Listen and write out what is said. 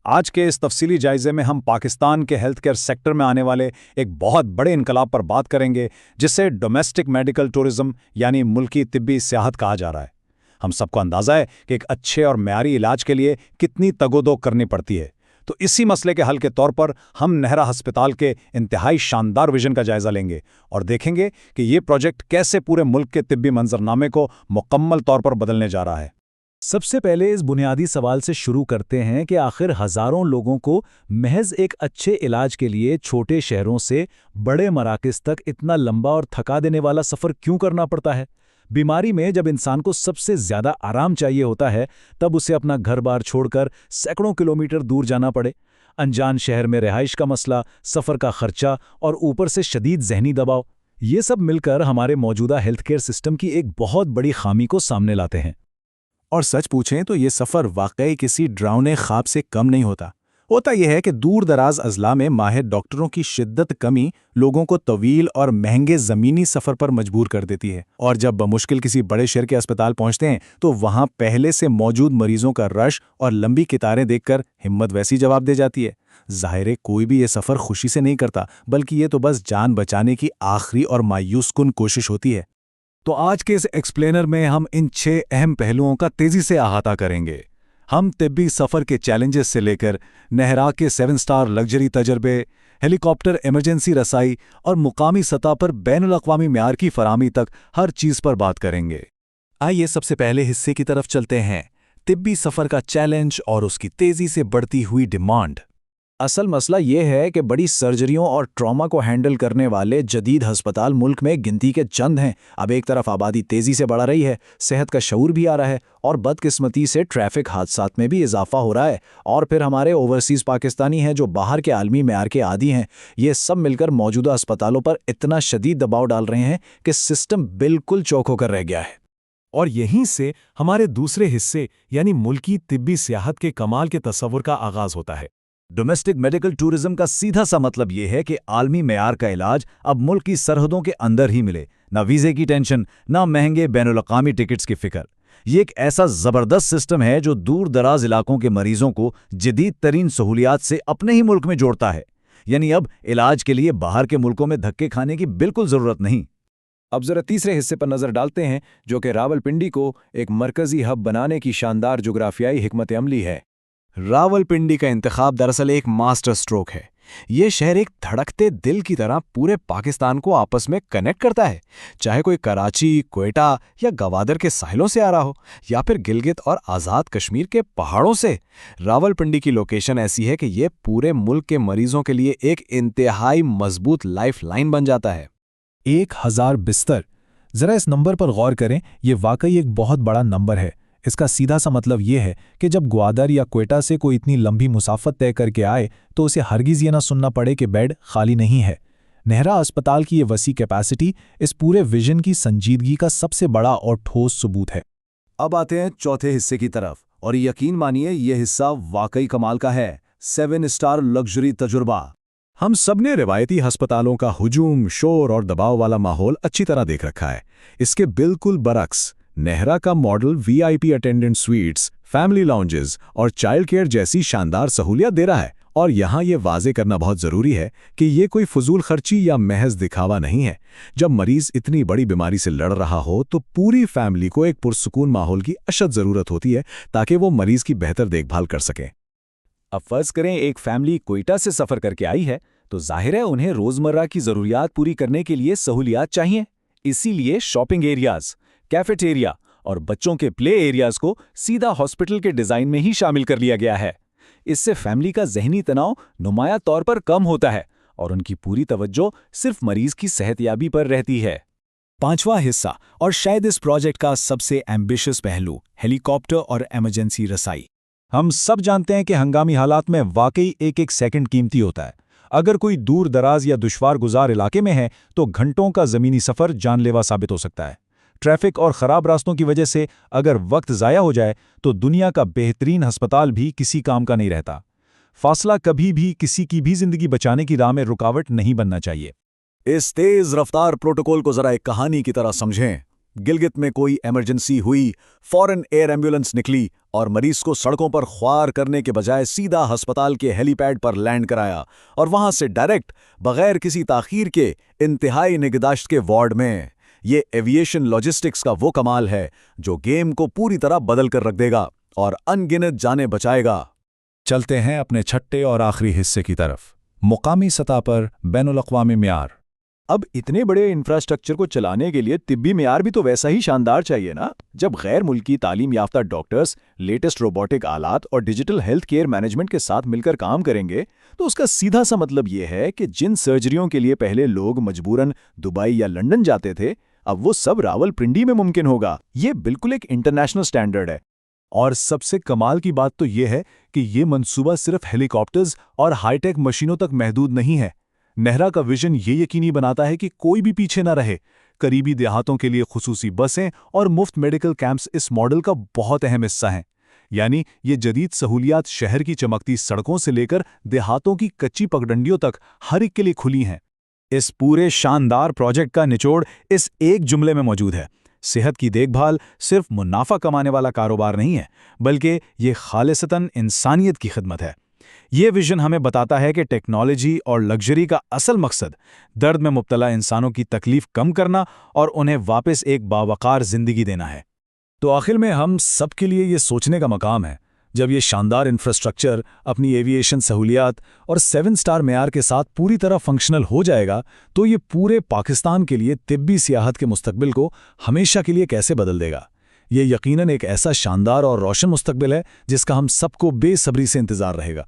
آج کے اس تفصیلی جائزے میں ہم پاکستان کے ہیلتھ کیئر سیکٹر میں آنے والے ایک بہت بڑے انقلاب پر بات کریں گے جسے ڈومیسٹک میڈیکل ٹورزم یعنی ملکی طبی سیاحت کہا جا رہا ہے۔ ہم سب کو اندازہ ہے کہ ایک اچھے اور معیاری علاج کے لیے کتنی تگودو کرنی پڑتی ہے، تو اسی مسئلے کے حل کے طور پر ہم نہرا ہسپتال کے انتہائی شاندار ویژن کا جائزہ لیں گے اور دیکھیں گے کہ یہ پروجیکٹ کیسے پورے ملک کے طبی منظرنامے کو مکمل طور پر بدلنے جا رہا ہے۔ سب سے پہلے اس بنیادی سوال سے شروع کرتے ہیں کہ آخر ہزاروں لوگوں کو محض ایک اچھے علاج کے لیے چھوٹے شہروں سے بڑے مراکز تک اتنا لمبا اور تھکا دینے والا سفر کیوں کرنا پڑتا ہے؟ بیماری میں جب انسان کو سب سے زیادہ آرام چاہیے ہوتا ہے تب اسے اپنا گھر بار چھوڑ کر سینکڑوں کلومیٹر دور جانا پڑے۔ انجان شہر میں رہائش کا مسئلہ، سفر کا خرچہ اور اوپر سے شدید ذہنی دباؤ، یہ سب مل کر ہمارے موجودہ ہیلتھ کیئر سسٹم کی ایک بہت بڑی خامی کو سامنے لاتے ہیں۔ اور سچ پوچھیں تو یہ سفر واقعی کسی ڈراؤنے خواب سے کم نہیں ہوتا یہ ہے کہ دور دراز اضلاع میں ماہر ڈاکٹروں کی شدت کمی لوگوں کو طویل اور مہنگے زمینی سفر پر مجبور کر دیتی ہے، اور جب بمشکل کسی بڑے شہر کے اسپتال پہنچتے ہیں تو وہاں پہلے سے موجود مریضوں کا رش اور لمبی قطاریں دیکھ کر ہمت ویسی جواب دے جاتی ہے۔ ظاہر ہے کوئی بھی یہ سفر خوشی سے نہیں کرتا، بلکہ یہ تو بس جان بچانے کی آخری اور مایوس کن کوشش ہوتی ہے۔ تو آج کے اس ایکسپلینر میں ہم ان 6 اہم پہلوؤں کا تیزی سے احاطہ کریں گے۔ ہم طبی سفر کے چیلنجز سے لے کر نہرا کے 7 سٹار لگژری تجربے، ہیلی کاپٹر ایمرجنسی رسائی اور مقامی سطح پر بین الاقوامی معیار کی فراہمی تک ہر چیز پر بات کریں گے۔ آئیے سب سے پہلے حصے کی طرف چلتے ہیں، طبی سفر کا چیلنج اور اس کی تیزی سے بڑھتی ہوئی ڈیمانڈ۔ اصل مسئلہ یہ ہے کہ بڑی سرجریوں اور ٹراما کو ہینڈل کرنے والے جدید ہسپتال ملک میں گنتی کے چند ہیں۔ اب ایک طرف آبادی تیزی سے بڑھ رہی ہے، صحت کا شعور بھی آ رہا ہے، اور بدقسمتی سے ٹریفک حادثات میں بھی اضافہ ہو رہا ہے، اور پھر ہمارے اوورسیز پاکستانی ہیں جو باہر کے عالمی معیار کے عادی ہیں۔ یہ سب مل کر موجودہ اسپتالوں پر اتنا شدید دباؤ ڈال رہے ہیں کہ سسٹم بالکل چوک ہو کر رہ گیا ہے۔ اور یہیں سے ہمارے دوسرے حصے یعنی ملکی طبی سیاحت کے کمال کے تصور کا آغاز ہوتا ہے۔ ڈومیسٹک میڈیکل ٹورزم کا سیدھا سا مطلب یہ ہے کہ عالمی معیار کا علاج اب ملک کی سرحدوں کے اندر ہی ملے، نہ ویزے کی ٹینشن، نہ مہنگے بین الاقوامی ٹکٹس کی فکر۔ یہ ایک ایسا زبردست سسٹم ہے جو دور دراز علاقوں کے مریضوں کو جدید ترین سہولیات سے اپنے ہی ملک میں جوڑتا ہے، یعنی اب علاج کے لیے باہر کے ملکوں میں دھکے کھانے کی بالکل ضرورت نہیں۔ اب ذرا تیسرے حصے پر نظر ڈالتے ہیں جو کہ راولپنڈی کو ایک مرکزی ہب بنانے کی شاندار جغرافیائی حکمت عملی ہے۔ راولپنڈی کا انتخاب دراصل ایک ماسٹر سٹروک ہے۔ یہ شہر ایک دھڑکتے دل کی طرح پورے پاکستان کو آپس میں کنیکٹ کرتا ہے، چاہے کوئی کراچی، کوئٹہ یا گوادر کے ساحلوں سے آ رہا ہو یا پھر گلگت اور آزاد کشمیر کے پہاڑوں سے۔ راولپنڈی کی لوکیشن ایسی ہے کہ یہ پورے ملک کے مریضوں کے لیے ایک انتہائی مضبوط لائف لائن بن جاتا ہے۔ 1000 بستر، ذرا اس نمبر پر غور کریں، یہ واقعی ایک بہت بڑا نمبر ہے۔ اس کا سیدھا سا مطلب یہ ہے کہ جب گوادر یا کوئٹہ سے کوئی اتنی لمبی مسافت طے کر کے آئے تو اسے ہرگز یہ نہ سننا پڑے کہ بیڈ خالی نہیں ہے۔ نہرا اسپتال کی یہ وسیع کیپیسٹی اس پورے ویژن کی سنجیدگی کا سب سے بڑا اور ٹھوس ثبوت ہے۔ اب آتے ہیں چوتھے حصے کی طرف، اور یقین مانیے یہ حصہ واقعی کمال کا ہے، 7 سٹار لگژری تجربہ۔ ہم سب نے روایتی ہسپتالوں کا ہجوم، شور اور دباؤ والا ماحول اچھی طرح دیکھ رکھا ہے۔ اس کے بالکل برعکس نہرا کا model VIP attendant suites, family lounges اور چائلڈ کیئر جیسی شاندار سہولیات دے رہا ہے۔ اور یہاں یہ واضح کرنا بہت ضروری ہے کہ یہ کوئی فضول خرچی یا محض دکھاوا نہیں ہے۔ جب مریض اتنی بڑی بیماری سے لڑ رہا ہو تو پوری فیملی کو ایک پرسکون ماحول کی اشد ضرورت ہوتی ہے تاکہ وہ مریض کی بہتر دیکھ بھال کر سکیں۔ اب فرض کریں ایک فیملی کوئٹہ سے سفر کر کے آئی ہے تو ظاہر ہے انہیں روزمرہ کی ضروریات پوری کرنے کے لیے سہولیات چاہیے۔ اسی لیے شاپنگ ایریاز، کیفیٹیریا اور بچوں کے پلے ایریاز کو سیدھا ہاسپٹل کے ڈیزائن میں ہی شامل کر لیا گیا ہے۔ اس سے فیملی کا ذہنی تناؤ نمایاں طور پر کم ہوتا ہے اور ان کی پوری توجہ صرف مریض کی صحت یابی پر رہتی ہے۔ پانچواں حصہ اور شاید اس پروجیکٹ کا سب سے ایمبیشس پہلو، ہیلی کاپٹر اور ایمرجنسی رسائی۔ ہم سب جانتے ہیں کہ ہنگامی حالات میں واقعی ایک ایک سیکنڈ قیمتی ہوتا ہے۔ اگر کوئی دور دراز یا دشوار گزار علاقے میں ہے تو گھنٹوں کا زمینی سفر جان لیوا ثابت ہو سکتا ہے۔ ٹریفک اور خراب راستوں کی وجہ سے اگر وقت ضائع ہو جائے تو دنیا کا بہترین ہسپتال بھی کسی کام کا نہیں رہتا۔ فاصلہ کبھی بھی کسی کی بھی زندگی بچانے کی راہ میں رکاوٹ نہیں بننا چاہیے۔ اس تیز رفتار پروٹوکول کو ذرا ایک کہانی کی طرح سمجھیں۔ گلگت میں کوئی ایمرجنسی ہوئی، فوراً ایئر ایمبولنس نکلی اور مریض کو سڑکوں پر خوار کرنے کے بجائے سیدھا ہسپتال کے ہیلی پیڈ پر لینڈ کرایا اور وہاں سے ڈائریکٹ بغیر کسی تاخیر کے انتہائی نگہداشت کے وارڈ میں۔ یہ ایویشن لاجسٹکس کا وہ کمال ہے جو گیم کو پوری طرح بدل کر رکھ دے گا اور ان گنت جانیں بچائے گا۔ چلتے ہیں اپنے چھٹے اور آخری حصے کی طرف، مقامی سطح پر بین الاقوامی معیار۔ اب اتنے بڑے انفراسٹرکچر کو چلانے کے لیے طبی معیار بھی تو ویسا ہی شاندار چاہیے نا۔ جب غیر ملکی تعلیم یافتہ ڈاکٹرز لیٹسٹ روبوٹک آلات اور ڈیجیٹل ہیلتھ کیئر مینجمنٹ کے ساتھ مل کر کام کریں گے تو اس کا سیدھا سا مطلب یہ ہے کہ جن سرجریوں کے لیے پہلے لوگ مجبوراً دبئی یا لندن جاتے تھے، اب وہ سب راولپنڈی میں ممکن ہوگا۔ یہ بالکل ایک انٹرنیشنل سٹینڈرڈ ہے۔ اور سب سے کمال کی بات تو یہ ہے کہ یہ منصوبہ صرف ہیلی کاپٹرز اور ہائی ٹیک مشینوں تک محدود نہیں ہے۔ نہرا کا ویژن یہ یقینی بناتا ہے کہ کوئی بھی پیچھے نہ رہے۔ قریبی دیہاتوں کے لیے خصوصی بسیں اور مفت میڈیکل کیمپس اس ماڈل کا بہت اہم حصہ ہیں۔ یعنی یہ جدید سہولیات شہر کی چمکتی سڑکوں سے لے کر دیہاتوں کی کچی پگڈنڈیوں تک ہر ایک کے لیے کھلی ہیں۔ اس پورے شاندار پروجیکٹ کا نچوڑ اس ایک جملے میں موجود ہے: صحت کی دیکھ بھال صرف منافع کمانے والا کاروبار نہیں ہے، بلکہ یہ خالصتاً انسانیت کی خدمت ہے۔ یہ ویژن ہمیں بتاتا ہے کہ ٹیکنالوجی اور لگژری کا اصل مقصد درد میں مبتلا انسانوں کی تکلیف کم کرنا اور انہیں واپس ایک باوقار زندگی دینا ہے۔ تو آخر میں ہم سب کے لیے یہ سوچنے کا مقام ہے، جب یہ شاندار انفراسٹرکچر اپنی ایویشن سہولیات اور 7 سٹار معیار کے ساتھ پوری طرح فنکشنل ہو جائے گا تو یہ پورے پاکستان کے لیے طبی سیاحت کے مستقبل کو ہمیشہ کے لیے کیسے بدل دے گا۔ یہ یقیناً ایک ایسا شاندار اور روشن مستقبل ہے جس کا ہم سب کو بے صبری سے انتظار رہے گا۔